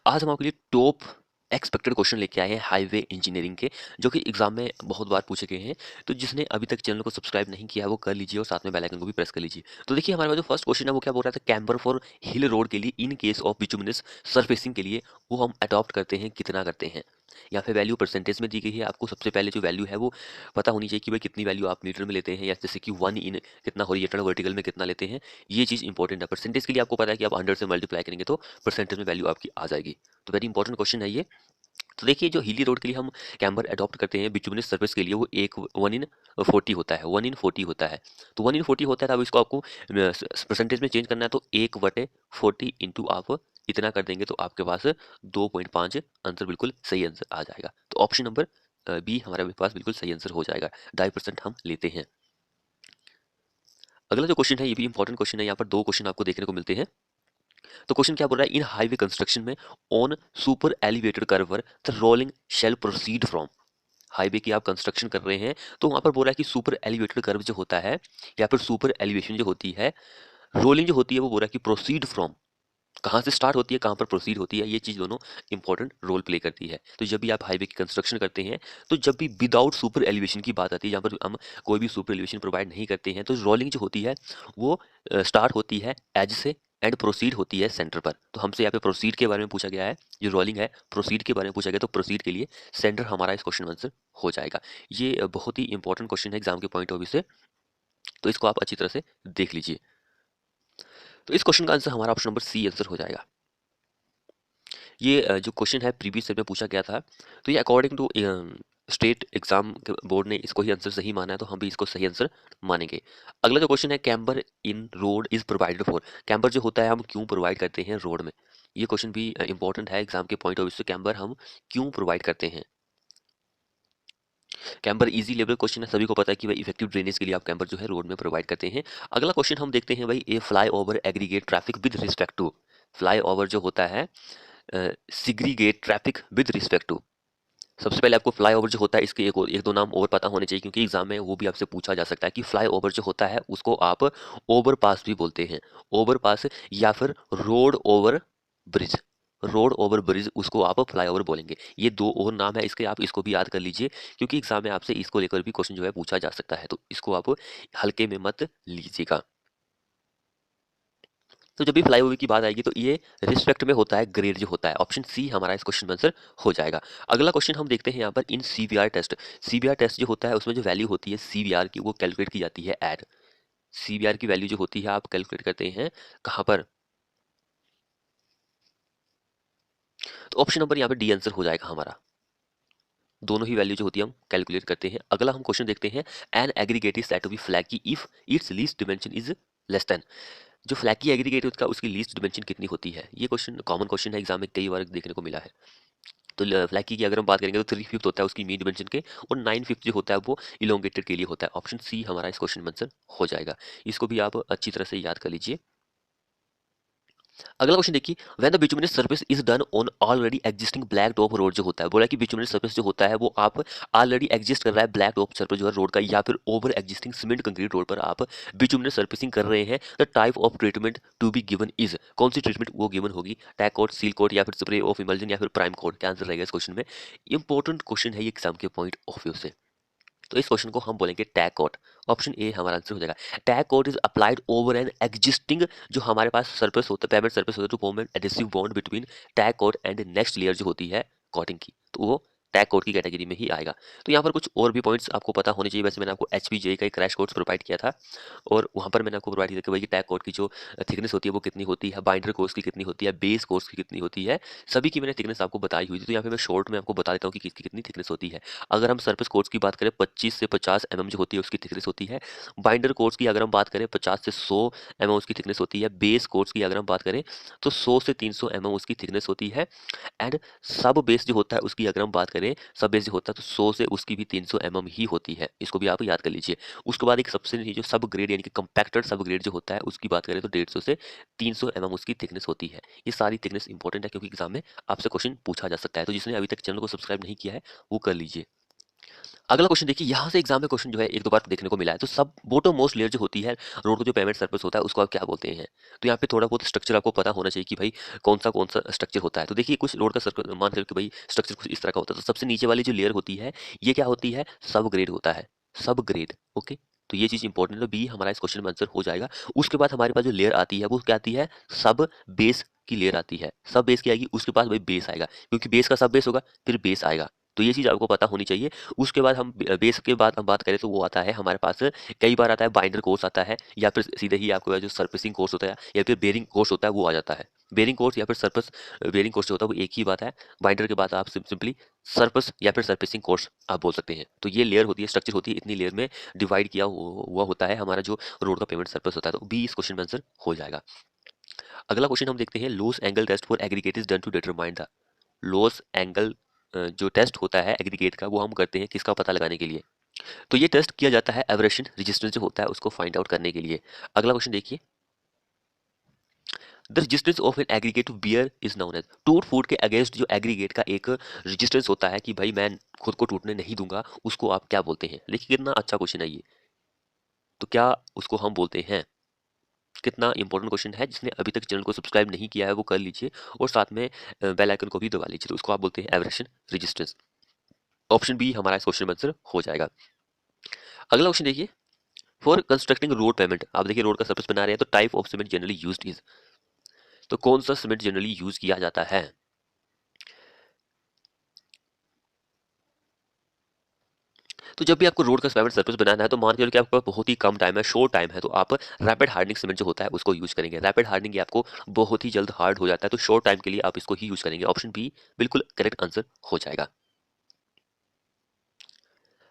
आज हम आपके लिए टॉप एक्सपेक्टेड क्वेश्चन लेके आए हैं हाईवे इंजीनियरिंग के, जो कि एग्जाम में बहुत बार पूछे गए हैं। तो जिसने अभी तक चैनल को सब्सक्राइब नहीं किया है वो कर लीजिए और साथ में बेल आइकन को भी प्रेस कर लीजिए। तो देखिए हमारे पास जो फर्स्ट क्वेश्चन है वो क्या बोल रहा था, कैम्बर फॉर हिल रोड के लिए in case of bituminous surfacing के लिए वो हम अडॉप्ट करते हैं कितना करते हैं। यहाँ पे वैल्यू परसेंटेज में दी गई है। आपको सबसे पहले जो वैल्यू है वो पता होनी चाहिए कि भाई कितनी वैल्यू आप मीटर में लेते हैं, या जैसे कि 1 इन कितना हॉरिजॉन्टल वर्टिकल में कितना लेते हैं। ये चीज़ इंपॉर्टेंट है। परसेंटेज के लिए आपको पता है कि आप 100 से मल्टीप्लाई करेंगे तो परसेंटेज में वैल्यू आपकी आ जाएगी। तो वेरी इंपॉर्टेंट क्वेश्चन है ये। तो देखिए जो हिली रोड के लिए हम कैम्बर अडॉप्ट करते हैं बिटुमिनस सरफेस के लिए वो एक 1/40 होता है, 1/40 होता है। तो 1/40 होता है, अब इसको आपको परसेंटेज में चेंज करना है तो 1/40 इंटू आप इतना कर देंगे तो आपके पास 2.5 आंसर बिल्कुल सही आंसर आ जाएगा। तो ऑप्शन नंबर बी हमारे पास बिल्कुल सही आंसर हो जाएगा। 2.5% हम लेते हैं। अगला जो क्वेश्चन है ये भी इंपॉर्टेंट क्वेश्चन है। यहाँ पर दो क्वेश्चन आपको देखने को मिलते हैं। तो क्वेश्चन क्या बोल रहा है, इन हाईवे कंस्ट्रक्शन में on super elevated curve the rolling shell proceed from. Highway की आप कंस्ट्रक्शन कर रहे हैं तो वहां पर बोल रहा है कि सुपर एलिवेटेड कर्व जो होता है या फिर सुपर एलिवेशन जो होती है, रोलिंग जो होती है वो बोल रहा है कि प्रोसीड फ्रॉम, कहाँ से स्टार्ट होती है कहाँ पर प्रोसीड होती है। ये चीज दोनों इंपॉर्टेंट रोल प्ले करती है। तो जब भी आप हाईवे की कंस्ट्रक्शन करते हैं, तो जब भी विदाउट सुपर एलिवेशन की बात आती है, जहाँ पर हम कोई भी सुपर एलिवेशन प्रोवाइड नहीं करते हैं, तो रोलिंग जो होती है वो स्टार्ट होती है एज से एंड प्रोसीड होती है सेंटर पर। तो हमसे यहाँ पे प्रोसीड के बारे में पूछा गया है, जो रोलिंग है प्रोसीड के बारे में पूछा गया, तो प्रोसीड के लिए सेंटर हमारा इस क्वेश्चन आंसर हो जाएगा। ये बहुत ही इंपॉर्टेंट क्वेश्चन है एग्जाम के पॉइंट ऑफ व्यू से, तो इसको आप अच्छी तरह से देख लीजिए। तो इस क्वेश्चन का आंसर हमारा ऑप्शन नंबर सी आंसर हो जाएगा। ये जो क्वेश्चन है प्रीवियस ईयर में पूछा गया था, तो ये according to state exam board ने इसको ही आंसर सही माना है, तो हम भी इसको सही आंसर मानेंगे। अगला जो क्वेश्चन है, camber in road is provided for. Camber जो होता है हम क्यों प्रोवाइड करते हैं रोड में। ये क्वेश्चन भी इंपॉर्टेंट है एग्जाम के पॉइंट ऑफ व्यू से। कैम्बर हम क्यों प्रोवाइड करते हैं। कैम्बर इजी लेवल क्वेश्चन है, सभी को पता है कि भाई इफेक्टिव ड्रेनेज के लिए आप कैम्बर जो है रोड में प्रोवाइड करते हैं। अगला क्वेश्चन हम देखते हैं भाई, a flyover aggregate traffic with respect to. Flyover जो होता है segregate traffic with respect to. सबसे पहले आपको फ्लाईओवर जो होता है इसके एक दो नाम और पता होने चाहिए, क्योंकि एग्जाम में वो भी आपसे पूछा जा सकता है कि फ्लाईओवर जो होता है उसको आप ओवरपास भी बोलते हैं। ओवरपास या फिर road over bridge. Road over bridge उसको आप फ्लाईओवर बोलेंगे। ये दो और नाम है इसके, आप इसको भी याद कर लीजिए, क्योंकि एग्जाम में आपसे इसको लेकर भी क्वेश्चन जो है पूछा जा सकता है। तो इसको आप हल्के में मत लीजिएगा। तो जब भी फ्लाईओवर की बात आएगी तो ये रिस्पेक्ट में होता है, ग्रेड जो होता है। ऑप्शन सी हमारा इस क्वेश्चन में आंसर हो जाएगा। अगला क्वेश्चन हम देखते हैं यहाँ पर, इन सीवीआर टेस्ट। सीवीआर टेस्ट जो होता है उसमें जो वैल्यू होती है सीवीआर की वो कैलकुलेट की जाती है एड। सीवीआर की वैल्यू जो होती है आप कैलकुलेट करते हैं कहाँ पर। तो ऑप्शन नंबर यहाँ पे डी आंसर हो जाएगा हमारा। दोनों ही वैल्यू जो होती है हम कैलकुलेट करते हैं। अगला हम क्वेश्चन देखते हैं, an aggregate is said to be flaky if its least dimension is less than. जो फ्लैगी एग्रीगेट उसका उसकी लीस्ट डिमेंशन कितनी होती है। ये क्वेश्चन कॉमन क्वेश्चन है, एग्जाम में कई बार देखने को मिला है। तो फ्लैकी की अगर हम बात करेंगे तो 3/5 होता है उसकी मीन डिमेंशन के, और 9/5 जो होता है वो इलोंगेटेड के लिए होता है। ऑप्शन सी हमारा इस क्वेश्चन में आंसर हो जाएगा। इसको भी आप अच्छी तरह से याद कर लीजिए। अगला क्वेश्चन देखिए, when the bituminous surface is done on already existing black top road. जो होता है बोला कि बिटुमिनस सरफेस जो होता है वो आप ऑलरेडी एग्जिस्ट कर रहा है ब्लैक टॉप सरफेस जो है रोड का, या फिर over existing cement concrete road पर आप बिटुमिनस सरफेसिंग कर रहे हैं। The type of treatment to be given is, कौन सी ट्रीटमेंट वो गिवन होगी, टैग कोट, सील कोट, या फिर स्प्रे ऑफ इमल्जन, या फिर प्राइम कोट। क्या आंसर रहेगा इस क्वेश्चन में। इंपॉर्टेंट क्वेश्चन है ये एग्जाम के पॉइंट ऑफ व्यू से। तो इस क्वेश्चन को हम बोलेंगे टैग कोट। ऑप्शन ए हमारा आंसर हो जाएगा। Tack coat is applied over an existing, जो हमारे पास सरफेस होता है, पेमेंट सरफेस होता है, to form an adhesive bond between tack coat and next layer जो होती है कोटिंग की, तो वो टैग कोट की कैटेगरी में ही आएगा। तो यहाँ पर कुछ और भी पॉइंट्स आपको पता होने चाहिए। वैसे मैंने आपको एचपीजे का एक क्रैश कोर्स प्रोवाइड किया था, और वहाँ पर मैंने आपको प्रोवाइड किया था कि भाई टैग कोट की जो थिकनेस होती है वो कितनी होती है, बाइंडर कोर्स की कितनी होती है, बेस कोर्स की कितनी होती है, सभी की मैंने थिकनेस आपको बताई हुई थी। तो यहाँ पे मैं शॉर्ट में आपको बता देता हूँ कि किसकी कितनी थिकनेस होती है। अगर हम सरफेस कोर्स की बात करें 25 से 50 जो होती है उसकी थिकनेस होती है। बाइंडर कोर्स की अगर हम बात करें 50 से 100 उसकी थिकनेस होती है। बेस कोर्स की अगर हम बात करें तो 100 से 300 उसकी थिकनेस होती है। एंड सब बेस जो होता है उसकी अगर हम बात करें, सब बेस जो होता है तो 100 से उसकी भी 300 ही होती है। इसको भी आप याद कर लीजिए। उसके बाद एक सबसे नीचे जो सब ग्रेड यानी कि कंपैक्टेड सब ग्रेड जो होता है उसकी बात करें तो 150 से 300 उसकी थिकनेस होती है। ये सारी थिकनेस इंपॉर्टेंट है, क्योंकि एग्जाम में आपसे क्वेश्चन पूछा जा सकता है। तो जिसने अभी तक चैनल को सब्सक्राइब नहीं किया है वो कर लीजिए। अगला क्वेश्चन देखिए, यहाँ से एग्जाम में क्वेश्चन जो है एक दो बार देखने को मिला है। तो सब बॉटम मोस्ट लेयर जो होती है रोड का, जो पेमेंट सरफेस होता है, उसको आप क्या बोलते हैं? तो यहाँ पे थोड़ा बहुत स्ट्रक्चर आपको पता होना चाहिए कि भाई कौन सा स्ट्रक्चर होता है। तो देखिए कुछ रोड का सर्कल मान करके भाई स्ट्रक्चर कुछ इस तरह का होता है। तो सबसे नीचे वाली जो लेयर होती है ये क्या होती है? सब ग्रेड होता है, सब ग्रेड। ओके, तो ये चीज इंपॉर्टेंट है, बी हमारा इस क्वेश्चन में आंसर हो जाएगा। उसके बाद हमारे पास जो लेयर आती है वो क्या आती है? सब बेस की लेयर आती है। सब बेस की आएगी, उसके पास भाई बेस आएगा, क्योंकि बेस का सब बेस होगा फिर बेस आएगा। तो ये चीज आपको पता होनी चाहिए। उसके बाद हम बेस के बाद हम बात करें तो वो आता है हमारे पास, कई बार आता है बाइंडर कोर्स आता है, या फिर सीधे ही आपको जो सरफेसिंग कोर्स होता है या फिर बेरिंग कोर्स होता है वो आ जाता है। बेरिंग कोर्स या फिर सरफेस बेरिंग कोर्स जो होता है वो एक ही बात है। बाइंडर के बाद आप सिंपली सरफेस या फिर सरफेसिंग कोर्स आप बोल सकते हैं। तो ये लेयर होती है, स्ट्रक्चर होती है, इतनी लेयर में डिवाइड किया हुआ होता है हमारा जो रोड का पेमेंट सरफेस होता है। तो बी इस क्वेश्चन में आंसर हो जाएगा। अगला क्वेश्चन हम देखते हैं, Los Angeles test for aggregate is done to determine the Los Angeles. जो टेस्ट होता है एग्रीगेट का वो हम करते हैं किसका पता लगाने के लिए? तो ये टेस्ट किया जाता है एवरेशन रेजिस्टेंस जो होता है उसको फाइंड आउट करने के लिए। अगला क्वेश्चन देखिए, the resistance of an aggregate to bear is known as. टूट फूट के अगेंस्ट जो एग्रीगेट का एक रेजिस्टेंस होता है कि भाई मैं खुद को टूटने नहीं दूंगा, उसको आप क्या बोलते हैं? देखिए कितना अच्छा क्वेश्चन है ये। तो क्या उसको हम बोलते हैं? कितना इंपॉर्टेंट क्वेश्चन है। जिसने अभी तक चैनल को सब्सक्राइब नहीं किया है वो कर लीजिए और साथ में बेल आइकन को भी दबा लीजिए। तो उसको आप बोलते हैं एवरेशन रेजिस्टेंस। ऑप्शन बी हमारा इस क्वेश्चन में आंसर हो जाएगा। अगला क्वेश्चन देखिए, फॉर कंस्ट्रक्टिंग रोड पेमेंट, आप देखिए रोड का सरफेस बना रहे हैं तो type of cement generally used is. तो कौन सा सीमेंट जनरली यूज किया जाता है? तो जब भी आपको रोड का पेमेंट सरफेस बनाना है तो मान के चलो कि आपके पास बहुत ही कम टाइम है, शॉर्ट टाइम है, तो आप रैपिड हार्डनिंग सीमेंट जो होता है उसको यूज करेंगे। रैपिड हार्डनिंग आपको बहुत ही जल्द हार्ड हो जाता है, तो शॉर्ट टाइम के लिए आप इसको ही यूज करेंगे। ऑप्शन बी बिल्कुल करेक्ट आंसर हो जाएगा।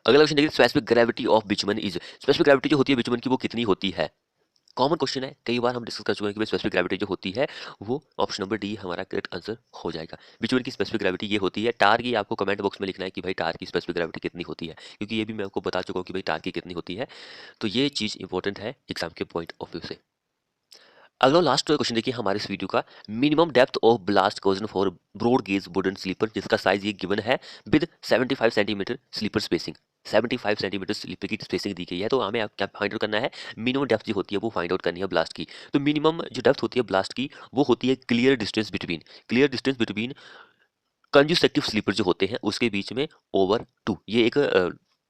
अगला क्वेश्चन देखिए, specific gravity of bitumen is. Specific gravity जो होती है बिटुमेन की वो कितनी होती है? कॉमन क्वेश्चन है, कई बार हम डिस्कस कर चुके हैं कि स्पेसिफिक ग्रेविटी जो होती है वो ऑप्शन नंबर डी हमारा करेक्ट आंसर हो जाएगा। बिटुमेन की स्पेसिफिक ग्रेविटी ये होती है। टार की आपको कमेंट बॉक्स में लिखना है कि भाई टार की स्पेसिफिक ग्रेविटी कितनी होती है, क्योंकि ये भी मैं आपको बता चुका हूँ कि भाई टार की कितनी होती है। तो ये चीज इंपॉर्टेंट है एग्जाम के पॉइंट ऑफ व्यू से। अगला लास्ट क्वेश्चन देखिए हमारे इस वीडियो का, minimum depth of ballast cushion for broad gauge wooden sleeper, जिसका साइज ये गिवन है with 75 centimetre sleeper spacing. 75 centimetre sleeper की स्पेसिंग दी गई है। तो हमें आप क्या फाइंड आउट करना है? मिनिमम डेप्थ जो होती है वो फाइंड आउट करनी है ब्लास्ट की। तो मिनिमम जो डेप्थ होती है ब्लास्ट की वो होती है क्लियर डिस्टेंस बिटवीन कंजुसेक्टिव स्लीपर जो होते हैं उसके बीच में ओवर टू। ये एक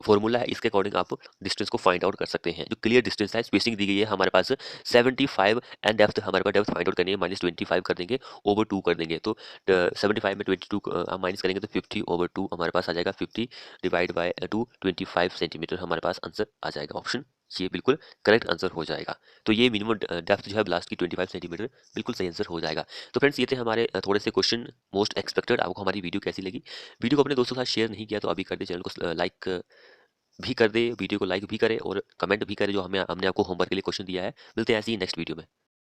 फॉर्मूला है, इसके अकॉर्डिंग आप डिस्टेंस को फाइंड आउट कर सकते हैं। जो क्लियर डिस्टेंस है, स्पेसिंग दी गई है हमारे पास 75, एंड डेप्थ हमारे पास डेप्थ फाइंड आउट करनी है, -25 कर देंगे, ओवर 2 कर देंगे। तो 75 में 22 माइनस करेंगे तो 50 ओवर 2 हमारे पास आ जाएगा। 50 डिवाइड बाय 2, 25 सेंटीमीटर हमारे पास आंसर आ जाएगा। ऑप्शन ये बिल्कुल करेक्ट आंसर हो जाएगा। तो ये मिनिमम डेप्थ जो है ब्लास्ट की 25 सेंटीमीटर बिल्कुल सही आंसर हो जाएगा। तो फ्रेंड्स ये थे हमारे थोड़े से क्वेश्चन मोस्ट एक्सपेक्टेड। आपको हमारी वीडियो कैसी लगी? वीडियो को अपने दोस्तों के साथ शेयर नहीं किया तो अभी कर दे, चैनल को लाइक भी कर दे, वीडियो को लाइक भी करे और कमेंट भी करे जो हमें हमने आपको होमवर्क के लिए क्वेश्चन दिया है। मिलते हैं ऐसे ही नेक्स्ट वीडियो में।